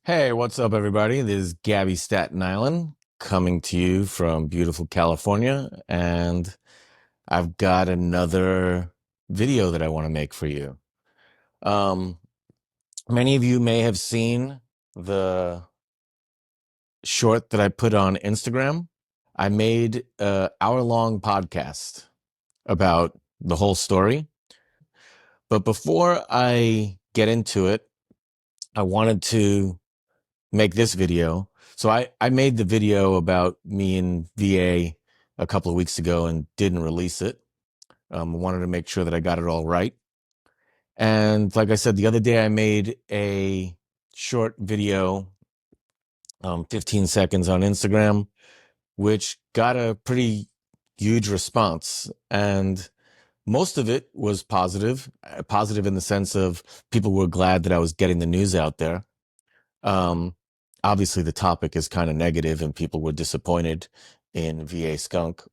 Hey, what's up, everybody? This is Gabby Staten Island coming to you from beautiful California, and I've got another video that I want to make for you. Um, Many of you may have seen the short that I put on Instagram. I made an hour-long podcast about the whole story. But before I get into it, I wanted to make this video. So I made the video about me in VA a couple of weeks ago and didn't release it. I wanted to make sure that I got it all right. And like I said, the other day I made a short video, 15 seconds on Instagram, which got a pretty huge response. And most of it was positive in the sense of people were glad that I was getting the news out there. Um, Obviously, the topic is kind of negative, and people were disappointed in VA Skunk.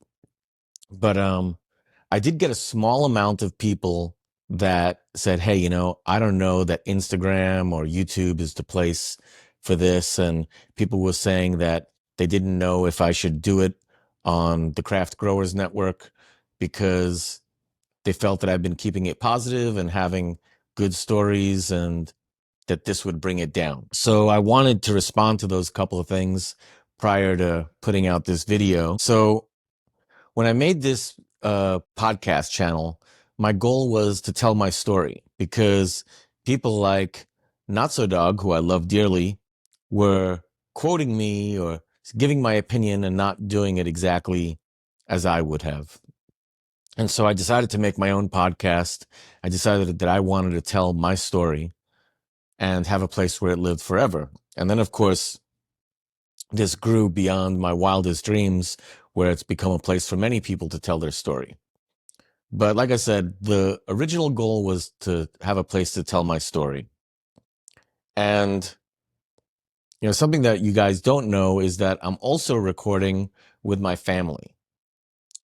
But I did get a small amount of people that said, "Hey, I don't know that Instagram or YouTube is the place for this," and people were saying that they didn't know if I should do it on the Craft Growers Network because they felt that I've been keeping it positive and having good stories and that this would bring it down. So I wanted to respond to those couple of things prior to putting out this video. So when I made this podcast channel, my goal was to tell my story because people like Not So Dog, who I love dearly, were quoting me or giving my opinion and not doing it exactly as I would have. And so I decided to make my own podcast. I decided that I wanted to tell my story and have a place where it lived forever. And then, of course, this grew beyond my wildest dreams, where it's become a place for many people to tell their story. But like I said, the original goal was to have a place to tell my story. And, something that you guys don't know is that I'm also recording with my family.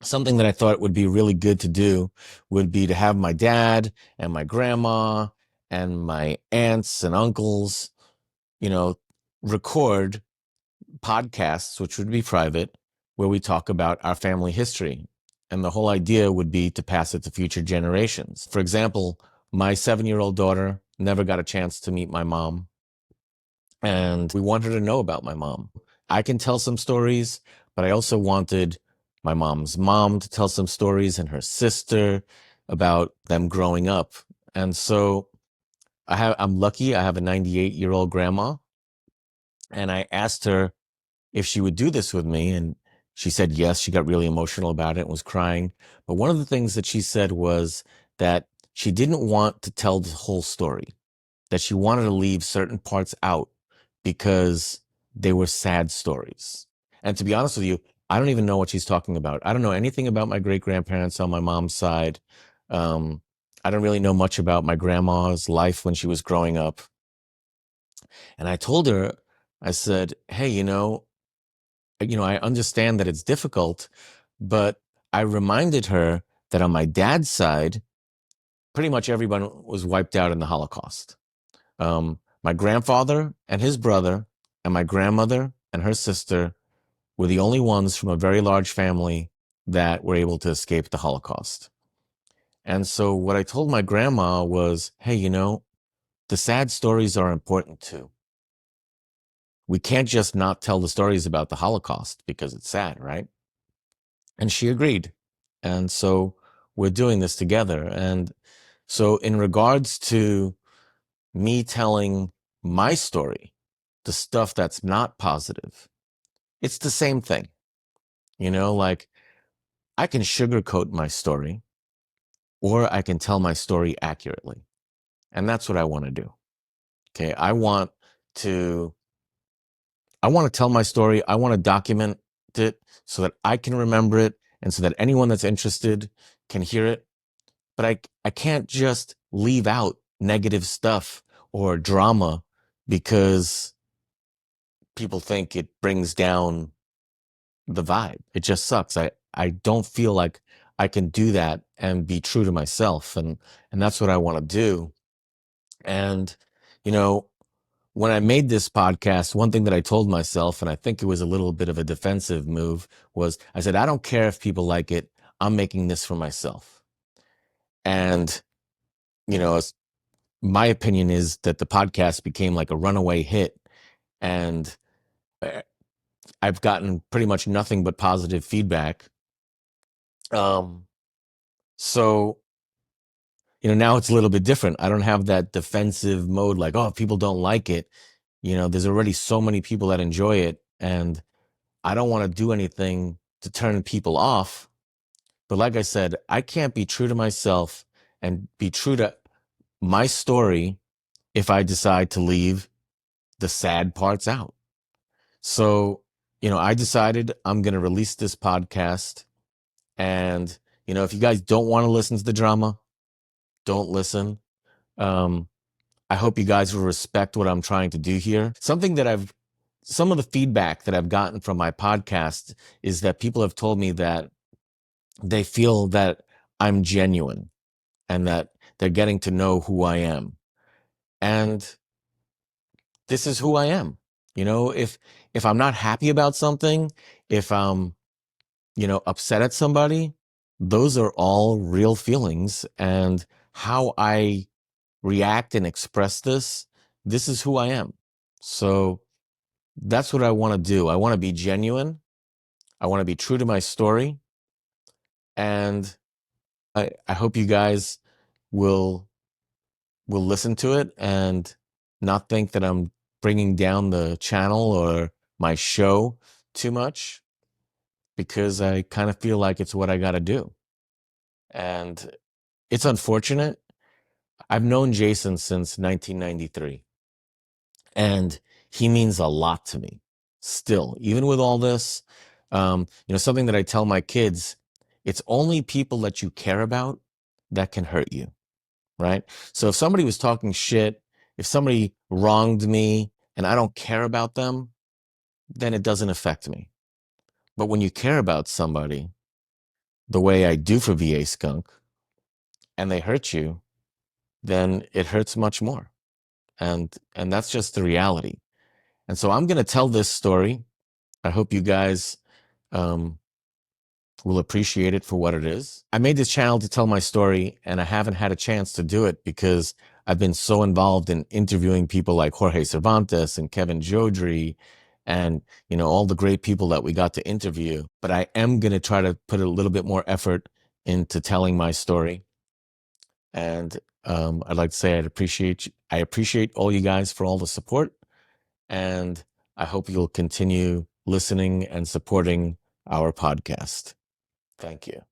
Something that I thought would be really good to do would be to have my dad and my grandma and my aunts and uncles, you know, record podcasts, which would be private, where we talk about our family history. And the whole idea would be to pass it to future generations. For example, my 7-year-old daughter never got a chance to meet my mom, and we want her to know about my mom. I can tell some stories, but I also wanted my mom's mom to tell some stories and her sister about them growing up. And so I'm lucky. I have a 98-year-old grandma, and I asked her if she would do this with me. And she said yes. She got really emotional about it and was crying. But one of the things that she said was that she didn't want to tell the whole story, that she wanted to leave certain parts out because they were sad stories. And to be honest with you, I don't even know what she's talking about. I don't know anything about my great grandparents on my mom's side. I don't really know much about my grandma's life when she was growing up. And I told her, I said, hey, I understand that it's difficult, but I reminded her that on my dad's side, pretty much everyone was wiped out in the Holocaust. My grandfather and his brother, and my grandmother and her sister were the only ones from a very large family that were able to escape the Holocaust. And so what I told my grandma was, hey, the sad stories are important too. We can't just not tell the stories about the Holocaust because it's sad, right? And she agreed. And so we're doing this together. And so, in regards to me telling my story, the stuff that's not positive, it's the same thing. Like I can sugarcoat my story or I can tell my story accurately. And that's what I want to do. Okay. To, I want to tell my story. I want to document it so that I can remember it and so that anyone that's interested can hear it. But I can't just leave out negative stuff or drama because people think it brings down the vibe. It just sucks. I don't feel like I can do that and be true to myself. And that's what I want to do. And, you know, when I made this podcast, one thing that I told myself, and I think it was a little bit of a defensive move, was I said, I don't care if people like it. I'm making this for myself. And, my opinion is that the podcast became like a runaway hit. And uh, I've gotten pretty much nothing but positive feedback. Um, so, now it's a little bit different. I don't have that defensive mode like, oh, if people don't like it. There's already so many people that enjoy it. And I don't want to do anything to turn people off. But like I said, I can't be true to myself and be true to my story if I decide to leave the sad parts out. So, I decided I'm going to release this podcast. And, if you guys don't want to listen to the drama, don't listen. Um, I hope you guys will respect what I'm trying to do here. Some of the feedback that I've gotten from my podcast is that people have told me that they feel that I'm genuine and that they're getting to know who I am. And this is who I am. If I'm not happy about something, if I'm, upset at somebody, those are all real feelings. And how I react and express this is who I am. So that's what I want to do. I want to be genuine. I want to be true to my story. And I hope you guys will listen to it and not think that I'm bringing down the channel or my show too much, because I kind of feel like it's what I got to do. And it's unfortunate. I've known Jason since 1993, and he means a lot to me still, even with all this. Something that I tell my kids, it's only people that you care about that can hurt you. Right. So if somebody was talking shit, if somebody wronged me and I don't care about them, then it doesn't affect me. But when you care about somebody the way I do for VA Skunk and they hurt you, then it hurts much more. And that's just the reality. And so I'm going to tell this story. I hope you guys um, will appreciate it for what it is. I made this channel to tell my story, and I haven't had a chance to do it because I've been so involved in interviewing people like Jorge Cervantes and Kevin Jodrey and, all the great people that we got to interview. But I am going to try to put a little bit more effort into telling my story. And I'd like to say I appreciate all you guys for all the support. And I hope you'll continue listening and supporting our podcast. Thank you.